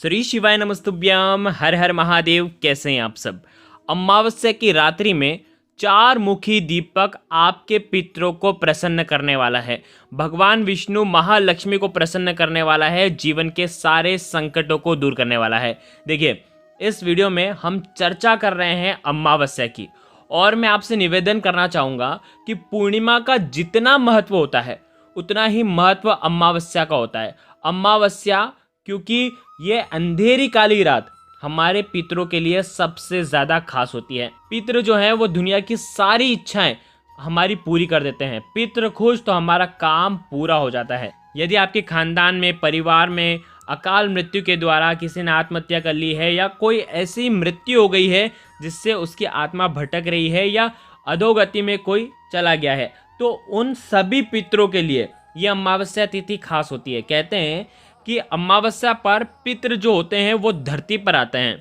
श्री शिवाय नमस्तुभ्यम। हर हर महादेव। कैसे हैं आप सब। अमावस्या की रात्रि में चार मुखी दीपक आपके पितरों को प्रसन्न करने वाला है। भगवान विष्णु महालक्ष्मी को प्रसन्न करने वाला है, जीवन के सारे संकटों को दूर करने वाला है। देखिए, इस वीडियो में हम चर्चा कर रहे हैं अमावस्या की, और मैं आपसे निवेदन करना चाहूँगा कि पूर्णिमा का जितना महत्व होता है उतना ही महत्व अमावस्या का होता है। अमावस्या क्योंकि ये अंधेरी काली रात हमारे पितरों के लिए सबसे ज़्यादा खास होती है। पितर जो है वो दुनिया की सारी इच्छाएं हमारी पूरी कर देते हैं। पितर खुश तो हमारा काम पूरा हो जाता है। यदि आपके खानदान में, परिवार में अकाल मृत्यु के द्वारा किसी ने आत्महत्या कर ली है, या कोई ऐसी मृत्यु हो गई है जिससे उसकी आत्मा भटक रही है, या अधोगति में कोई चला गया है, तो उन सभी पितरों के लिए ये अमावस्या तिथि खास होती है। कहते हैं कि अमावस्या पर पितर जो होते हैं वो धरती पर आते हैं।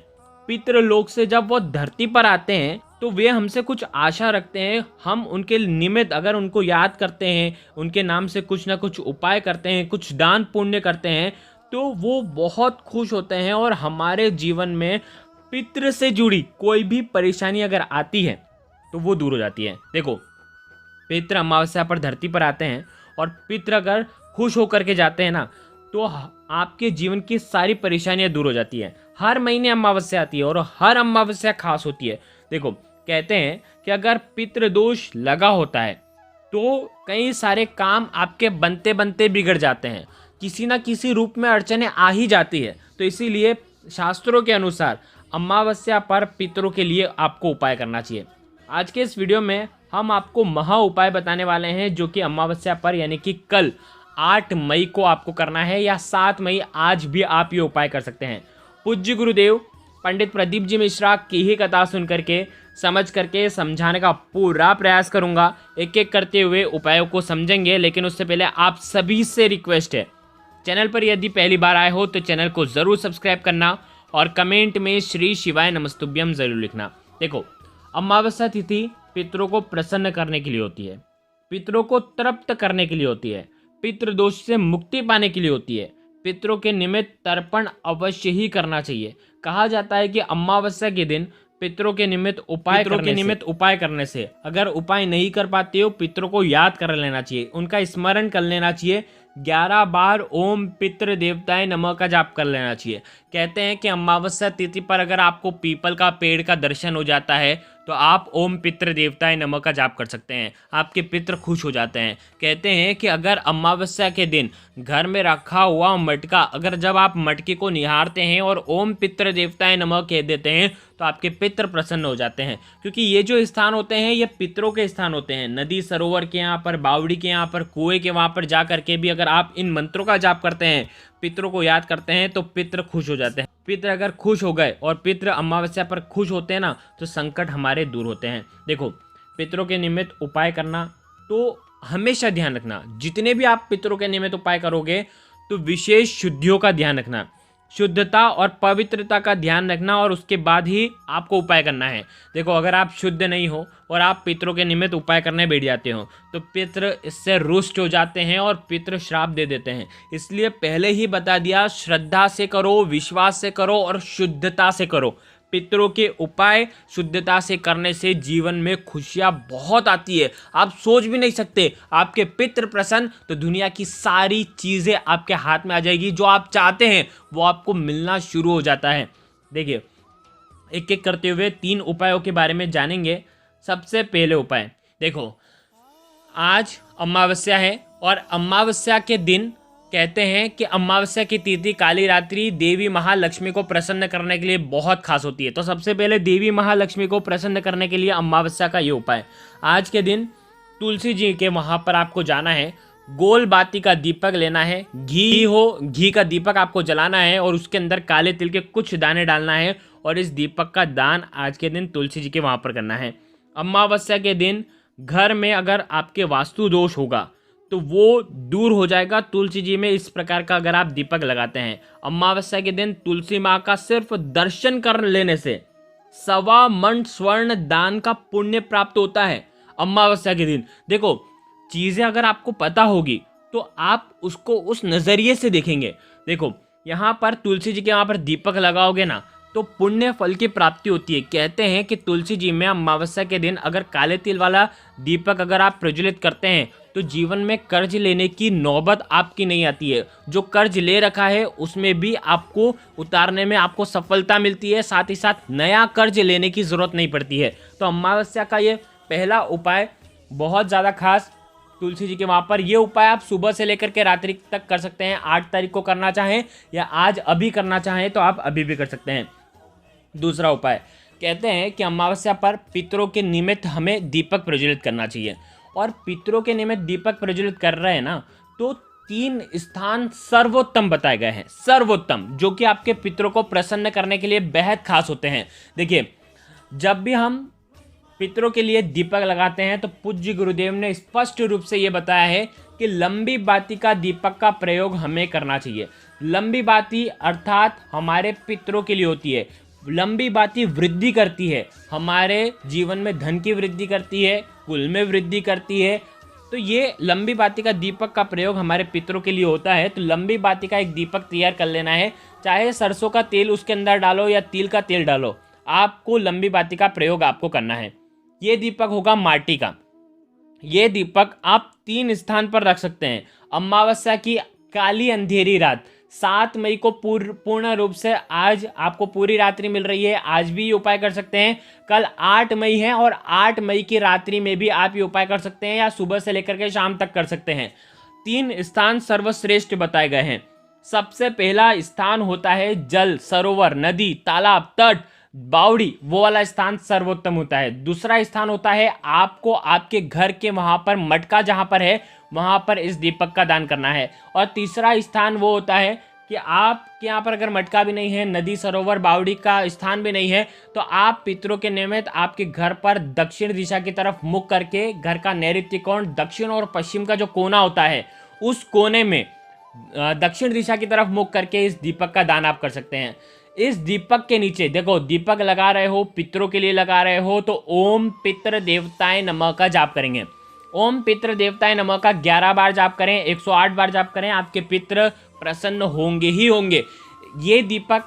पितर लोक से जब वो धरती पर आते हैं तो वे हमसे कुछ आशा रखते हैं। हम उनके निमित्त अगर उनको याद करते हैं, उनके नाम से कुछ ना कुछ उपाय करते हैं, कुछ दान पुण्य करते हैं, तो वो बहुत खुश होते हैं और हमारे जीवन में पितर से जुड़ी कोई भी परेशानी अगर आती है तो वो दूर हो जाती है। देखो, पितर अमावस्या पर धरती पर आते हैं और पितर अगर खुश होकर के जाते हैं ना, तो आपके जीवन की सारी परेशानियां दूर हो जाती हैं। हर महीने अमावस्या आती है और हर अमावस्या खास होती है। देखो, कहते हैं कि अगर पितृ दोष लगा होता है तो कई सारे काम आपके बनते बनते बिगड़ जाते हैं, किसी ना किसी रूप में अड़चने आ ही जाती है। तो इसीलिए शास्त्रों के अनुसार अमावस्या पर पितरों के लिए आपको उपाय करना चाहिए। आज के इस वीडियो में हम आपको महा उपाय बताने वाले हैं, जो कि अमावस्या पर यानी कि कल 8 मई को आपको करना है, या 7 मई आज भी आप ये उपाय कर सकते हैं। पूज्य गुरुदेव पंडित प्रदीप जी मिश्रा की ही कथा सुन करके, समझ करके समझाने का पूरा प्रयास करूंगा। एक एक करते हुए उपायों को समझेंगे, लेकिन उससे पहले आप सभी से रिक्वेस्ट है, चैनल पर यदि पहली बार आए हो तो चैनल को ज़रूर सब्सक्राइब करना और कमेंट में श्री शिवाय नमस्तुभ्यम ज़रूर लिखना। देखो, अमावस्या तिथि पितरों को प्रसन्न करने के लिए होती है, पितरों को तृप्त करने के लिए होती है, पितृ दोष से मुक्ति पाने के लिए होती है। पितरों के निमित्त तर्पण अवश्य ही करना चाहिए। कहा जाता है कि अमावस्या के दिन पितरों के निमित्त उपाय करने से अगर उपाय नहीं कर पाते हो, पितरों को याद कर लेना चाहिए, उनका स्मरण कर लेना चाहिए। 11 बार ओम पितृ देवताय नमः का जाप कर लेना चाहिए। कहते हैं कि अमावस्या तिथि पर अगर आपको पीपल का पेड़ का दर्शन हो जाता है तो आप ओम पितृ देवताय नमः का जाप कर सकते हैं, आपके पितृ खुश हो जाते हैं। कहते हैं कि अगर अमावस्या के दिन घर में रखा हुआ मटका, अगर जब आप मटके को निहारते हैं और ओम पितृ देवताय नमः कह देते हैं तो आपके पितृ प्रसन्न हो जाते हैं। क्योंकि ये जो स्थान होते हैं ये पितरों के स्थान होते हैं। नदी सरोवर के यहाँ पर, बावड़ी के यहाँ पर, कुएं के वहाँ पर जा करके भी अगर आप इन मंत्रों का जाप करते हैं, पितरों को याद करते हैं, तो पितृ खुश हो जाते हैं। पितृ अगर खुश हो गए और पितृ अमावस्या पर खुश होते हैं ना, तो संकट हमारे दूर होते हैं। देखो, पितरों के निमित्त उपाय करना तो हमेशा ध्यान रखना, जितने भी आप पितरों के निमित्त उपाय करोगे तो विशेष शुद्धियों का ध्यान रखना, शुद्धता और पवित्रता का ध्यान रखना, और उसके बाद ही आपको उपाय करना है। देखो, अगर आप शुद्ध नहीं हो और आप पितरों के निमित्त उपाय करने बैठ जाते हो तो पितृ इससे रुष्ट हो जाते हैं और पितृ श्राप दे देते हैं। इसलिए पहले ही बता दिया, श्रद्धा से करो, विश्वास से करो और शुद्धता से करो। पितरों के उपाय शुद्धता से करने से जीवन में खुशियां बहुत आती है। आप सोच भी नहीं सकते, आपके पितृ प्रसन्न तो दुनिया की सारी चीज़ें आपके हाथ में आ जाएगी। जो आप चाहते हैं वो आपको मिलना शुरू हो जाता है। देखिए, एक एक करते हुए 3 उपायों के बारे में जानेंगे। सबसे पहले उपाय, देखो, आज अमावस्या है और अमावस्या के दिन कहते हैं कि अमावस्या की तिथि काली रात्रि देवी महालक्ष्मी को प्रसन्न करने के लिए बहुत खास होती है। तो सबसे पहले देवी महालक्ष्मी को प्रसन्न करने के लिए अमावस्या का ये उपाय, आज के दिन तुलसी जी के वहाँ पर आपको जाना है, गोल बाती का दीपक लेना है, घी का दीपक आपको जलाना है और उसके अंदर काले तिल के कुछ दाने डालना है, और इस दीपक का दान आज के दिन तुलसी जी के वहाँ पर करना है। अमावस्या के दिन घर में अगर आपके वास्तु दोष होगा तो वो दूर हो जाएगा। तुलसी जी में इस प्रकार का अगर आप दीपक लगाते हैं, अमावस्या के दिन तुलसी माँ का सिर्फ दर्शन कर लेने से 1.25 मन स्वर्ण दान का पुण्य प्राप्त होता है अमावस्या के दिन। देखो, चीज़ें अगर आपको पता होगी तो आप उसको उस नज़रिए से देखेंगे। देखो, यहाँ पर तुलसी जी के वहाँ पर दीपक लगाओगे ना तो पुण्य फल की प्राप्ति होती है। कहते हैं कि तुलसी जी में अमावस्या के दिन अगर काले तिल वाला दीपक अगर आप प्रज्वलित करते हैं तो जीवन में कर्ज लेने की नौबत आपकी नहीं आती है। जो कर्ज ले रखा है उसमें भी आपको उतारने में आपको सफलता मिलती है, साथ ही साथ नया कर्ज लेने की ज़रूरत नहीं पड़ती है। तो अमावस्या का ये पहला उपाय बहुत ज़्यादा खास तुलसी जी के वहाँ पर, ये उपाय आप सुबह से लेकर के रात्रि तक कर सकते हैं। 8 तारीख को करना चाहें या आज अभी करना चाहें तो आप अभी भी कर सकते हैं। दूसरा उपाय, कहते हैं कि अमावस्या पर पितरों के निमित्त हमें दीपक प्रज्वलित करना चाहिए। और पितरों के निमित्त दीपक प्रज्वलित कर रहे हैं ना तो 3 स्थान सर्वोत्तम बताए गए हैं, सर्वोत्तम, जो कि आपके पितरों को प्रसन्न करने के लिए बेहद खास होते हैं। देखिए, जब भी हम पितरों के लिए दीपक लगाते हैं तो पूज्य गुरुदेव ने स्पष्ट रूप से ये बताया है कि लंबी बाती का दीपक का प्रयोग हमें करना चाहिए। लंबी बाती अर्थात हमारे पितरों के लिए होती है। लंबी बाती वृद्धि करती है, हमारे जीवन में धन की वृद्धि करती है, कुल में वृद्धि करती है। तो ये लंबी बाती का दीपक का प्रयोग हमारे पितरों के लिए होता है। तो लंबी बाती का एक दीपक तैयार कर लेना है, चाहे सरसों का तेल उसके अंदर डालो या तिल का तेल डालो, आपको लंबी बाती का प्रयोग आपको करना है। ये दीपक होगा माटी का। ये दीपक आप 3 स्थान पर रख सकते हैं। अमावस्या की काली अंधेरी रात 7 मई को पूर्ण रूप से, आज आपको पूरी रात्रि मिल रही है, आज भी ये उपाय कर सकते हैं। कल 8 मई है और 8 मई की रात्रि में भी आप ये उपाय कर सकते हैं या सुबह से लेकर के शाम तक कर सकते हैं। 3 स्थान सर्वश्रेष्ठ बताए गए हैं। सबसे पहला स्थान होता है जल, सरोवर, नदी, तालाब, तट, बावड़ी, वो वाला स्थान सर्वोत्तम होता है। दूसरा स्थान होता है आपको आपके घर के वहां पर मटका जहां पर है वहां पर इस दीपक का दान करना है। और तीसरा स्थान वो होता है कि आपके यहाँ पर अगर मटका भी नहीं है, नदी, सरोवर, बावड़ी का स्थान भी नहीं है, तो आप पितरों के निमित्त आपके घर पर दक्षिण दिशा की तरफ मुख करके, घर का नैऋत्य कोण दक्षिण और पश्चिम का जो कोना होता है उस कोने में दक्षिण दिशा की तरफ मुख करके इस दीपक का दान आप कर सकते हैं। इस दीपक के नीचे देखो, दीपक लगा रहे हो, पितरों के लिए लगा रहे हो, तो ओम पितृ देवताय नमः का जाप करेंगे। ओम पितृ देवताय नमः का 11 बार जाप करें, 108 बार जाप करें, आपके पितृ प्रसन्न होंगे ही होंगे। ये दीपक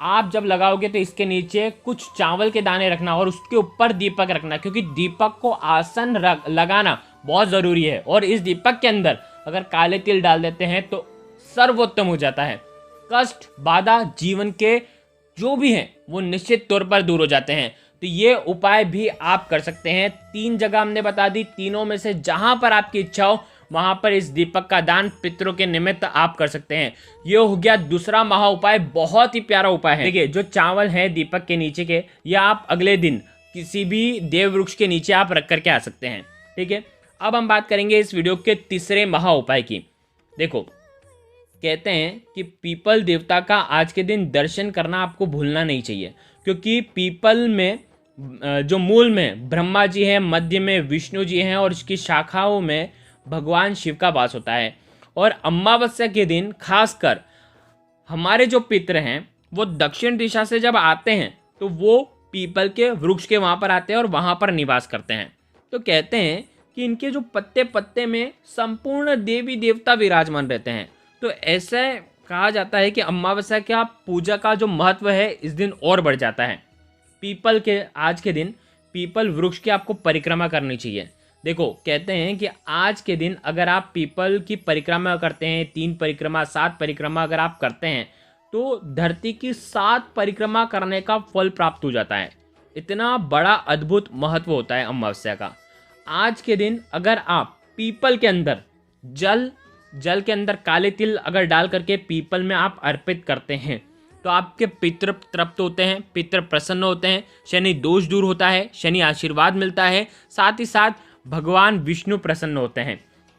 आप जब लगाओगे तो इसके नीचे कुछ चावल के दाने रखना और उसके ऊपर दीपक रखना, क्योंकि दीपक को आसन लगाना बहुत ज़रूरी है। और इस दीपक के अंदर अगर काले तिल डाल देते हैं तो सर्वोत्तम हो जाता है। कष्ट, बाधा, जीवन के जो भी हैं वो निश्चित तौर पर दूर हो जाते हैं। तो ये उपाय भी आप कर सकते हैं। 3 जगह हमने बता दी, तीनों में से जहां पर आपकी इच्छा हो वहां पर इस दीपक का दान पितरों के निमित्त आप कर सकते हैं। ये हो गया दूसरा महा उपाय, बहुत ही प्यारा उपाय है। देखिए, जो चावल है दीपक के नीचे के, या आप अगले दिन किसी भी देव वृक्ष के नीचे आप रख करके आ सकते हैं। ठीक है, अब हम बात करेंगे इस वीडियो के तीसरे महा उपाय की। देखो, कहते हैं कि पीपल देवता का आज के दिन दर्शन करना आपको भूलना नहीं चाहिए, क्योंकि पीपल में जो मूल में ब्रह्मा जी हैं, मध्य में विष्णु जी हैं और इसकी शाखाओं में भगवान शिव का वास होता है। और अमावस्या के दिन खासकर हमारे जो पितर हैं वो दक्षिण दिशा से जब आते हैं तो वो पीपल के वृक्ष के वहाँ पर आते हैं और वहाँ पर निवास करते हैं। तो कहते हैं कि इनके जो पत्ते पत्ते में संपूर्ण देवी देवता विराजमान रहते हैं। तो ऐसे कहा जाता है कि अमावस्या का पूजा का जो महत्व है इस दिन और बढ़ जाता है। पीपल के आज के दिन पीपल वृक्ष की आपको परिक्रमा करनी चाहिए। देखो, कहते हैं कि आज के दिन अगर आप पीपल की परिक्रमा करते हैं, 3 परिक्रमा, 7 परिक्रमा अगर आप करते हैं तो धरती की 7 परिक्रमा करने का फल प्राप्त हो जाता है। इतना बड़ा अद्भुत महत्व होता है अमावस्या का। आज के दिन अगर आप पीपल के अंदर जल के अंदर काले तिल अगर डाल करके पीपल में आप अर्पित करते हैं तो आपके पितृ तृप्त होते हैं, पितृ प्रसन्न होते हैं, शनि दोष दूर होता है, शनि आशीर्वाद मिलता है, साथ ही साथ भगवान विष्णु प्रसन्न होते हैं।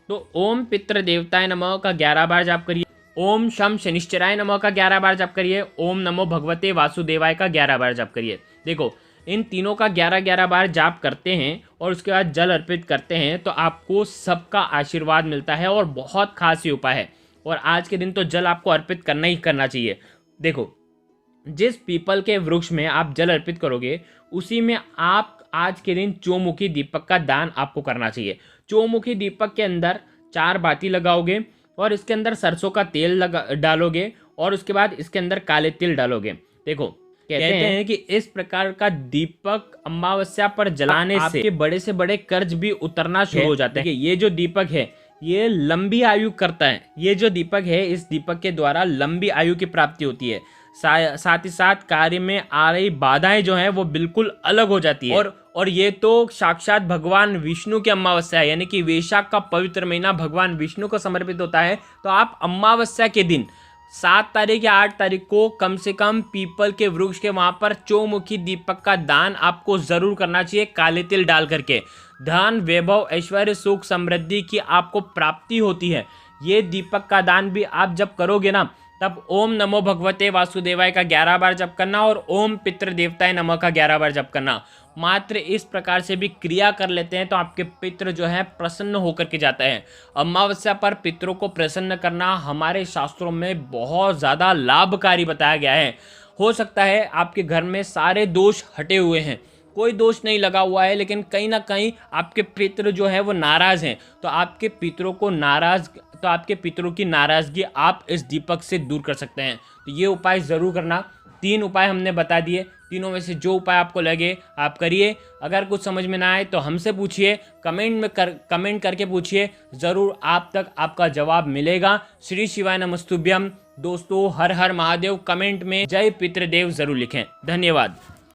तो ओम पितृ देवताय नमः का 11 बार जाप करिए, ओम शम शनिश्चराय नमः का 11 बार जाप करिए, ओम नमो भगवते वासुदेवाय का 11 बार जाप करिए। देखो, इन तीनों का 11-11 बार जाप करते हैं और उसके बाद जल अर्पित करते हैं तो आपको सबका आशीर्वाद मिलता है और बहुत खास ये उपाय है। और आज के दिन तो जल आपको अर्पित करना ही करना चाहिए। देखो, जिस पीपल के वृक्ष में आप जल अर्पित करोगे उसी में आप आज के दिन चौमुखी दीपक का दान आपको करना चाहिए। चौमुखी दीपक के अंदर 4 बाती लगाओगे और इसके अंदर सरसों का तेल डालोगे और उसके बाद इसके अंदर काले तिल डालोगे। देखो कहते हैं कि इस प्रकार का दीपक अमावस्या पर जलाने से आपके बड़े से बड़े कर्ज भी उतरना शुरू हो जाते हैं। ये जो दीपक है ये लंबी आयु करता है। ये जो दीपक है इस दीपक के द्वारा लंबी आयु की प्राप्ति होती है। साथ ही साथ कार्य में आ रही बाधाएं जो हैं वो बिल्कुल अलग हो जाती है। और ये तो साक्षात भगवान विष्णु की अमावस्या है, यानी कि वैशाख का पवित्र महीना भगवान विष्णु को समर्पित होता है। तो आप अमावस्या के दिन 7 तारीख या 8 तारीख को कम से कम पीपल के वृक्ष के वहां पर चौमुखी दीपक का दान आपको जरूर करना चाहिए, काले तिल डाल करके। धन, वैभव, ऐश्वर्य, सुख, समृद्धि की आपको प्राप्ति होती है। ये दीपक का दान भी आप जब करोगे ना, तब ओम नमो भगवते वासुदेवाय का 11 बार जप करना और ओम पितृ देवताय नमः का 11 बार जप करना। मात्र इस प्रकार से भी क्रिया कर लेते हैं तो आपके पितृ जो है प्रसन्न होकर के जाता है। अमावस्या पर पितरों को प्रसन्न करना हमारे शास्त्रों में बहुत ज़्यादा लाभकारी बताया गया है। हो सकता है आपके घर में सारे दोष हटे हुए हैं, कोई दोष नहीं लगा हुआ है, लेकिन कहीं ना कहीं आपके पितृ जो है वो नाराज़ हैं। तो आपके पितरों की नाराज़गी आप इस दीपक से दूर कर सकते हैं। तो ये उपाय ज़रूर करना। 3 उपाय हमने बता दिए, तीनों में से जो उपाय आपको लगे आप करिए। अगर कुछ समझ में ना आए तो हमसे पूछिए, कमेंट करके पूछिए, ज़रूर आप तक आपका जवाब मिलेगा। श्री शिवाय नमस्तुभ्यम। दोस्तों, हर हर महादेव। कमेंट में जय पितृदेव ज़रूर लिखें। धन्यवाद।